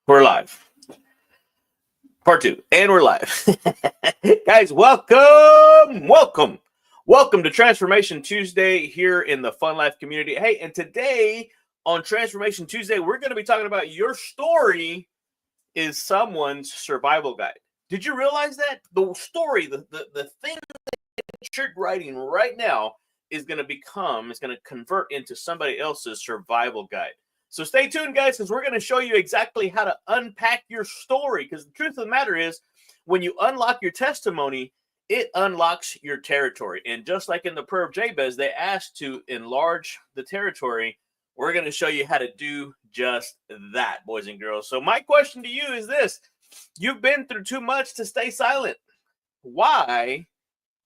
We're live. Part two. And we're live. Guys, welcome to Transformation Tuesday here in the Fun Life community. Hey, and today on Transformation Tuesday, we're going to be talking about your story is someone's survival guide. Did you realize that? The story, the thing that you're writing right now is going to convert into somebody else's survival guide. So stay tuned, guys, because we're going to show you exactly how to unpack your story. Because the truth of the matter is, when you unlock your testimony, it unlocks your territory. And just like in the prayer of Jabez, they asked to enlarge the territory. We're going to show you how to do just that, boys and girls. So my question to you is this. You've been through too much to stay silent. Why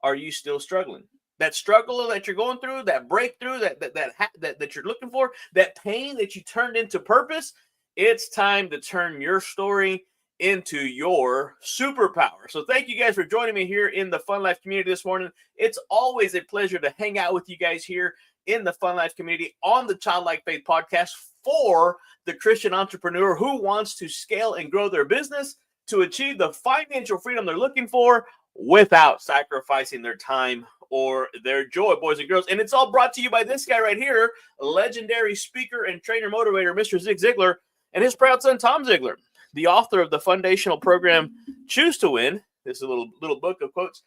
are you still struggling? That struggle that you're going through, that breakthrough that you're looking for, that pain that you turned into purpose, it's time to turn your story into your superpower. So thank you guys for joining me here in the Fun Life community this morning. It's always a pleasure to hang out with you guys here in the Fun Life community on the Childlike Faith podcast for the Christian entrepreneur who wants to scale and grow their business to achieve the financial freedom they're looking for without sacrificing their time or their joy, boys and girls. And it's all brought to you by this guy right here, legendary speaker and trainer motivator, Mr. Zig Ziglar, and his proud son, Tom Ziglar, the author of the foundational program, Choose to Win. This is a little book of quotes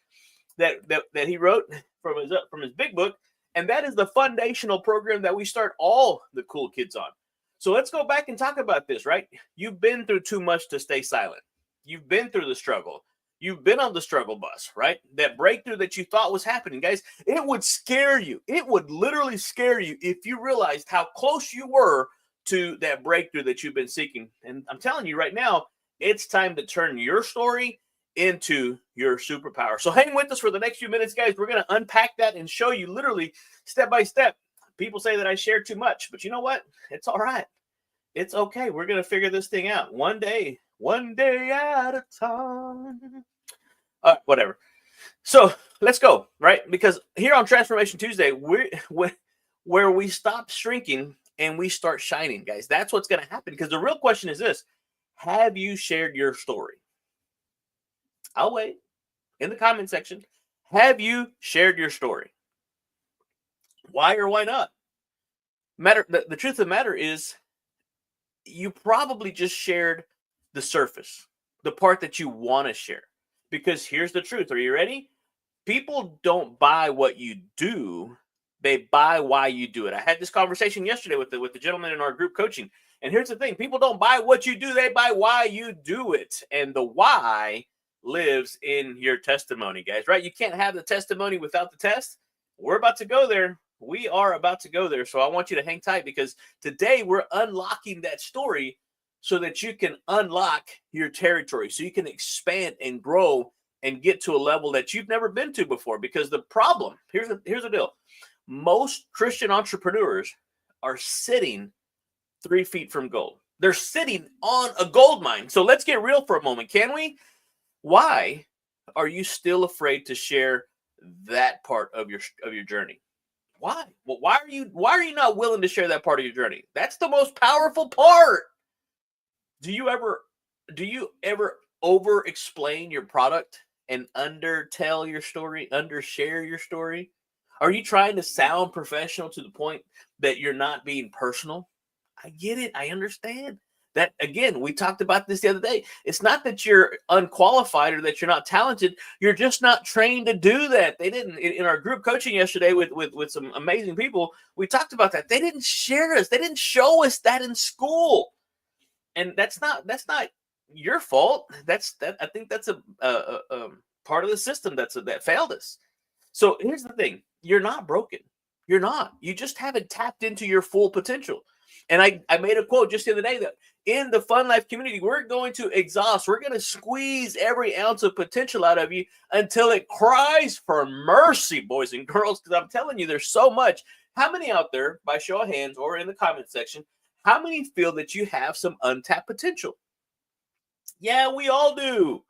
that he wrote from his big book. And that is the foundational program that we start all the cool kids on. So let's go back and talk about this, right? You've been through too much to stay silent. You've been through the struggle. You've been on the struggle bus, right? That breakthrough that you thought was happening, guys, it would scare you. It would literally scare you if you realized how close you were to that breakthrough that you've been seeking. And I'm telling you right now, it's time to turn your story into your superpower. So hang with us for the next few minutes, guys. We're going to unpack that and show you literally step by step. People say that I share too much, but you know what? It's all right. It's okay. We're going to figure this thing out one day at a time. Whatever. So let's go, right? Because here on Transformation Tuesday, where we stop shrinking and we start shining, guys. That's what's going to happen. Because the real question is this: have you shared your story? I'll wait in the comment section. Have you shared your story? Why or why not? The truth of the matter is, you probably just shared the surface, the part that you want to share. Because here's the truth. Are you ready? People don't buy what you do. They buy why you do it. I had this conversation yesterday with the gentleman in our group coaching. And here's the thing. People don't buy what you do. They buy why you do it. And the why lives in your testimony, guys, right? You can't have the testimony without the test. We're about to go there. We are about to go there. So I want you to hang tight, because today we're unlocking that story so that you can unlock your territory, so you can expand and grow and get to a level that you've never been to before. Because the problem, here's the deal. Most Christian entrepreneurs are sitting 3 feet from gold. They're sitting on a gold mine. So let's get real for a moment, can we? Why are you still afraid to share that part of your journey? Why? Well, why are you not willing to share that part of your journey? That's the most powerful part. Do you ever over explain your product and undertell your story, undershare your story? Are you trying to sound professional to the point that you're not being personal? I get it. I understand. That, again, we talked about this the other day. It's not that you're unqualified or that you're not talented. You're just not trained to do that. They didn't, in our group coaching yesterday with some amazing people, we talked about that. They didn't share us. They didn't show us that in school. And that's not your fault. I think that's a part of the system that failed us. So here's the thing. You're not broken. You're not. You just haven't tapped into your full potential. And I made a quote just the other day that in the Fun Life community, we're going to squeeze every ounce of potential out of you until it cries for mercy, boys and girls, because I'm telling you, there's so much. How many out there, by show of hands or in the comment section, how many feel that you have some untapped potential? Yeah, we all do.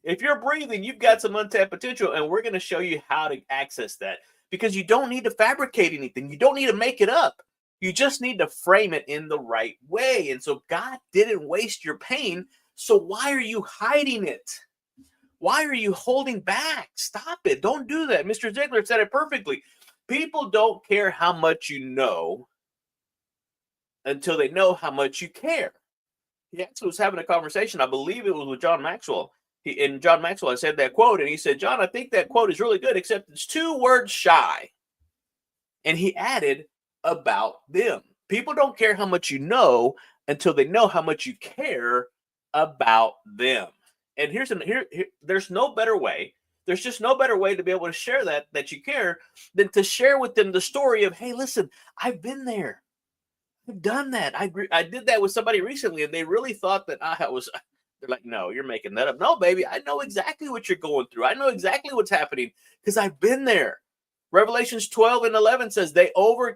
If you're breathing, you've got some untapped potential, and we're going to show you how to access that, because you don't need to fabricate anything. You don't need to make it up. You just need to frame it in the right way. And so God didn't waste your pain. So why are you hiding it? Why are you holding back? Stop it. Don't do that. Mr. Ziglar said it perfectly. People don't care how much you know until they know how much you care. He actually was having a conversation. I believe it was with John Maxwell. John Maxwell, I said that quote, and he said, John, I think that quote is really good, except it's 2 words shy. And he added, about them. People don't care how much you know until they know how much you care about them. And there's no better way. There's just no better way to be able to share that you care than to share with them the story of, hey, listen, I've been there. I've done that. I did that with somebody recently, and they really thought that they're like, no, you're making that up. No, baby, I know exactly what you're going through. I know exactly what's happening because I've been there. Revelations 12:11 says they were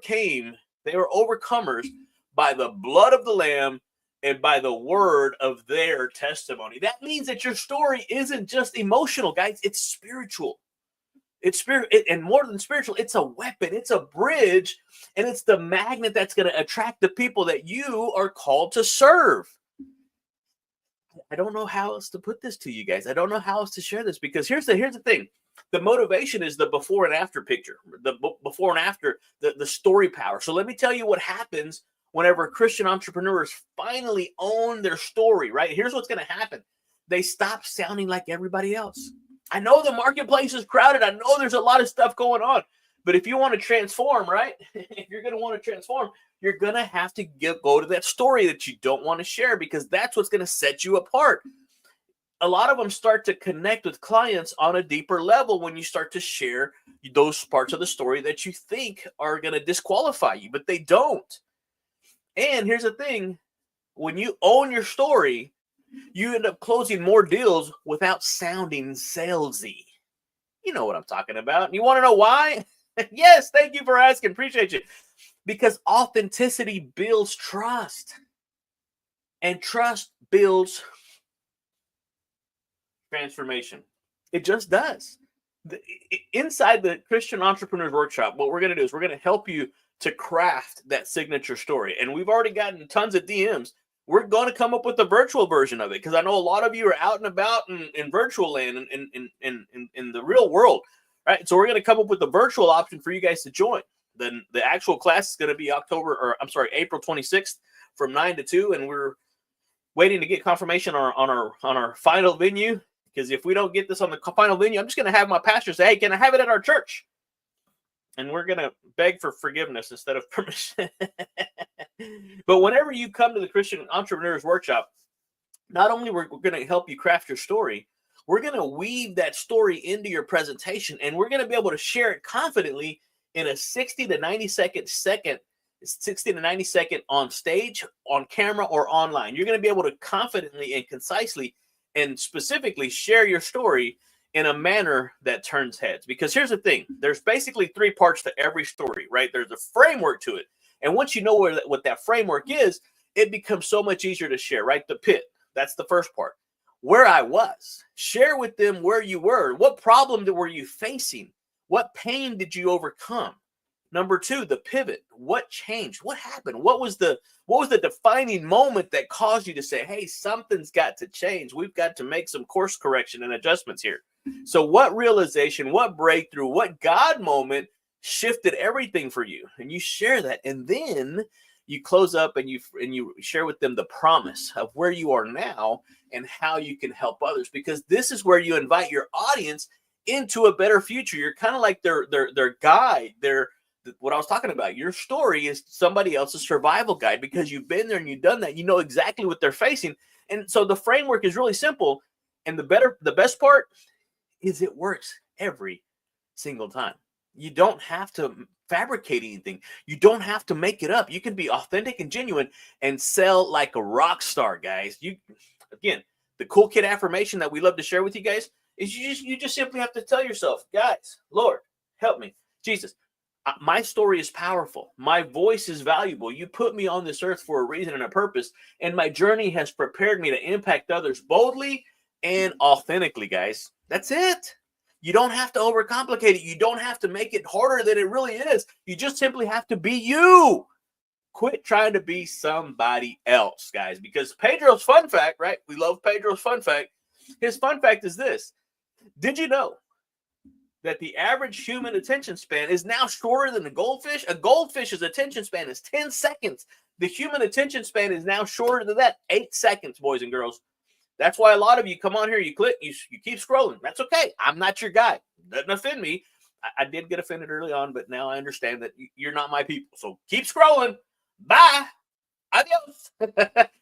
overcomers by the blood of the Lamb and by the word of their testimony. That means that your story isn't just emotional, guys. It's spiritual. It's and more than spiritual, it's a weapon, it's a bridge, and it's the magnet that's going to attract the people that you are called to serve. I don't know how else to put this to you guys. I don't know how else to share this, because here's the thing. The motivation is the before and after picture, the before and after, the story power. So let me tell you what happens whenever Christian entrepreneurs finally own their story, right? Here's what's going to happen. They stop sounding like everybody else. I know the marketplace is crowded. I know there's a lot of stuff going on. But if you want to transform, right? If you're going to want to transform, you're going to have to go to that story that you don't want to share, because that's what's going to set you apart. A lot of them start to connect with clients on a deeper level when you start to share those parts of the story that you think are going to disqualify you, but they don't. And here's the thing. When you own your story, you end up closing more deals without sounding salesy. You know what I'm talking about. You want to know why? Yes, thank you for asking. Appreciate you. Because authenticity builds trust. And trust builds transformation. It just does. Inside the Christian Entrepreneurs Workshop, what we're going to do is we're going to help you to craft that signature story. And we've already gotten tons of DMs. We're going to come up with a virtual version of it, because I know a lot of you are out and about in virtual land and in the real world, right? So we're going to come up with a virtual option for you guys to join. Then the actual class is going to be April 26th from 9 to 2, and we're waiting to get confirmation on our final venue, because if we don't get this on the final venue, I'm just going to have my pastor say, hey, can I have it at our church? And we're going to beg for forgiveness instead of permission. But whenever you come to the Christian Entrepreneurs Workshop, not only we're going to help you craft your story, we're going to weave that story into your presentation, and we're going to be able to share it confidently in a 60 to 90 second on stage, on camera, or online. You're going to be able to confidently and concisely and specifically share your story in a manner that turns heads. Because here's the thing. There's basically 3 parts to every story, right? There's a framework to it. And once you know what that framework is, it becomes so much easier to share, right? The pit. That's the first part. Where I was. Share with them where you were. What problem were you facing? What pain did you overcome? Number 2, the pivot. What changed? What happened? What was the defining moment that caused you to say, hey, something's got to change. We've got to make some course correction and adjustments here. So what realization, what breakthrough, what God moment shifted everything for you? And you share that. And then you close up and you share with them the promise of where you are now and how you can help others. Because this is where you invite your audience into a better future. You're kind of like their guide, what I was talking about. Your story is somebody else's survival guide, because you've been there and you've done that. You know exactly what they're facing. And so the framework is really simple. And the best part is it works every single time. You don't have to fabricate anything. You don't have to make it up. You can be authentic and genuine and sell like a rock star, guys. Again, the cool kid affirmation that we love to share with you guys is you just simply have to tell yourself, guys, Lord, help me. Jesus, my story is powerful. My voice is valuable. You put me on this earth for a reason and a purpose, and my journey has prepared me to impact others boldly and authentically, guys. That's it. You don't have to overcomplicate it. You don't have to make it harder than it really is. You just simply have to be you. Quit trying to be somebody else, guys, because Pedro's fun fact, right? We love Pedro's fun fact. His fun fact is this. Did you know that the average human attention span is now shorter than a goldfish? A goldfish's attention span is 10 seconds. The human attention span is now shorter than that, 8 seconds, boys and girls. That's why a lot of you come on here, you click, you keep scrolling. That's okay. I'm not your guy. Doesn't offend me. I did get offended early on, but now I understand that you're not my people. So keep scrolling. Bye. Adios.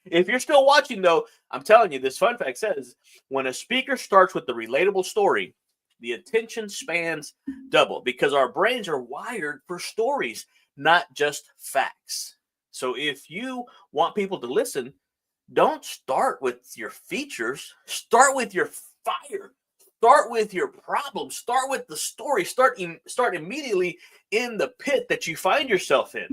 If you're still watching, though, I'm telling you, this fun fact says when a speaker starts with the relatable story, the attention spans double because our brains are wired for stories, not just facts. So if you want people to listen, don't start with your features. Start with your fire. Start with your problem. Start with the story. Start immediately in the pit that you find yourself in.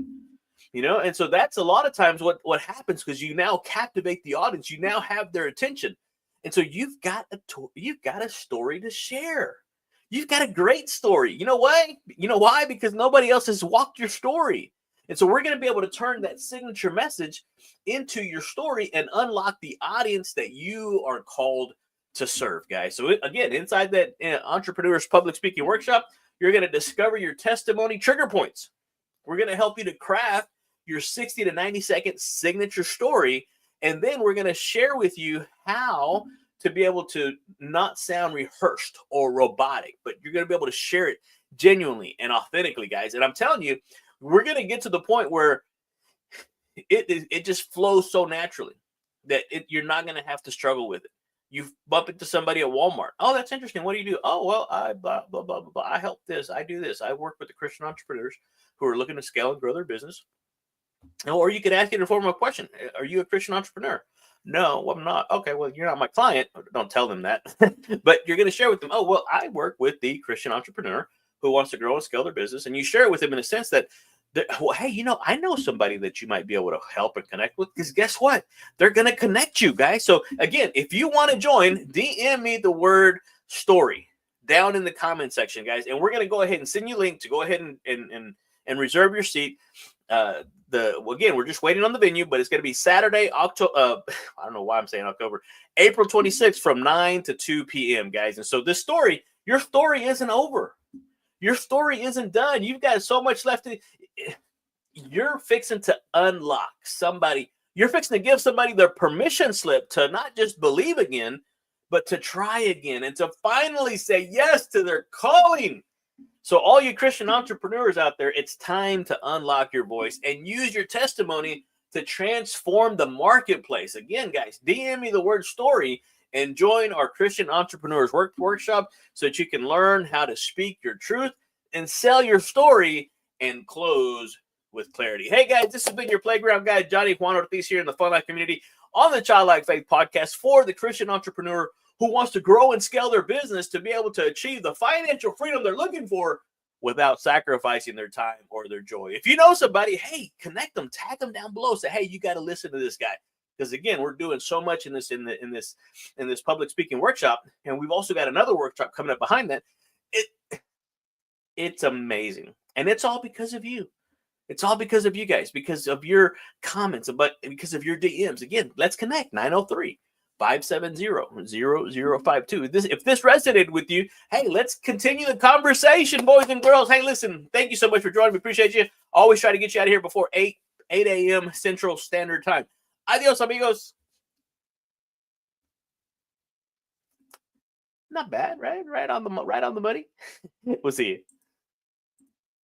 You know, and so that's a lot of times what happens because you now captivate the audience. You now have their attention. And so you've got a story to share. You've got a great story. You know why? You know why? Because nobody else has walked your story. And so we're going to be able to turn that signature message into your story and unlock the audience that you are called to serve, guys. So again, inside that Entrepreneur's Public Speaking Workshop, you're going to discover your testimony trigger points. We're going to help you to craft your 60 to 90 second signature story. And then we're going to share with you how to be able to not sound rehearsed or robotic, but you're going to be able to share it genuinely and authentically, guys. And I'm telling you, we're going to get to the point where it just flows so naturally that you're not going to have to struggle with it. You bump into somebody at Walmart. Oh, that's interesting. What do you do? Oh, well, I blah, blah, blah, blah, blah. I help this. I do this. I work with the Christian entrepreneurs who are looking to scale and grow their business. Or you could ask it in the form of a question. Are you a Christian entrepreneur? No, I'm not. Okay, well, you're not my client. Don't tell them that. But you're going to share with them, oh, well, I work with the Christian entrepreneur who wants to grow and scale their business. And you share it with them in a sense that, well, hey, you know, I know somebody that you might be able to help and connect with, because guess what? They're going to connect you, guys. So again, if you want to join, DM me the word story down in the comment section, guys. And we're going to go ahead and send you a link to go ahead and reserve your seat. Again, we're just waiting on the venue, but it's going to be Saturday, October. I don't know why I'm saying October, April 26th from 9 to 2 p.m., guys. And so this story, your story isn't over. Your story isn't done. You've got so much left. You're fixing to unlock somebody. You're fixing to give somebody their permission slip to not just believe again, but to try again and to finally say yes to their calling. So all you Christian entrepreneurs out there, it's time to unlock your voice and use your testimony to transform the marketplace. Again, guys, DM me the word story and join our Christian Entrepreneurs Workshop so that you can learn how to speak your truth and sell your story and close with clarity. Hey, guys, this has been your playground guide, Johnny Juan Ortiz here in the Fun Life community on the Childlike Faith podcast for the Christian entrepreneur who wants to grow and scale their business to be able to achieve the financial freedom they're looking for without sacrificing their time or their joy. If you know somebody, hey, connect them, tag them down below. Say, hey, you got to listen to this guy. Because again, we're doing so much in this public speaking workshop, and we've also got another workshop coming up behind that. It's amazing, and it's all because of you. It's all because of you guys, because of your comments, but because of your DMs. Again, let's connect. 903-570-0052. If this resonated with you, hey, let's continue the conversation, boys and girls. Hey, listen, thank you so much for joining me. Appreciate you. Always try to get you out of here before 8 a.m. Central Standard Time. Adios, amigos. Not bad, right? Right on the money. We'll see you.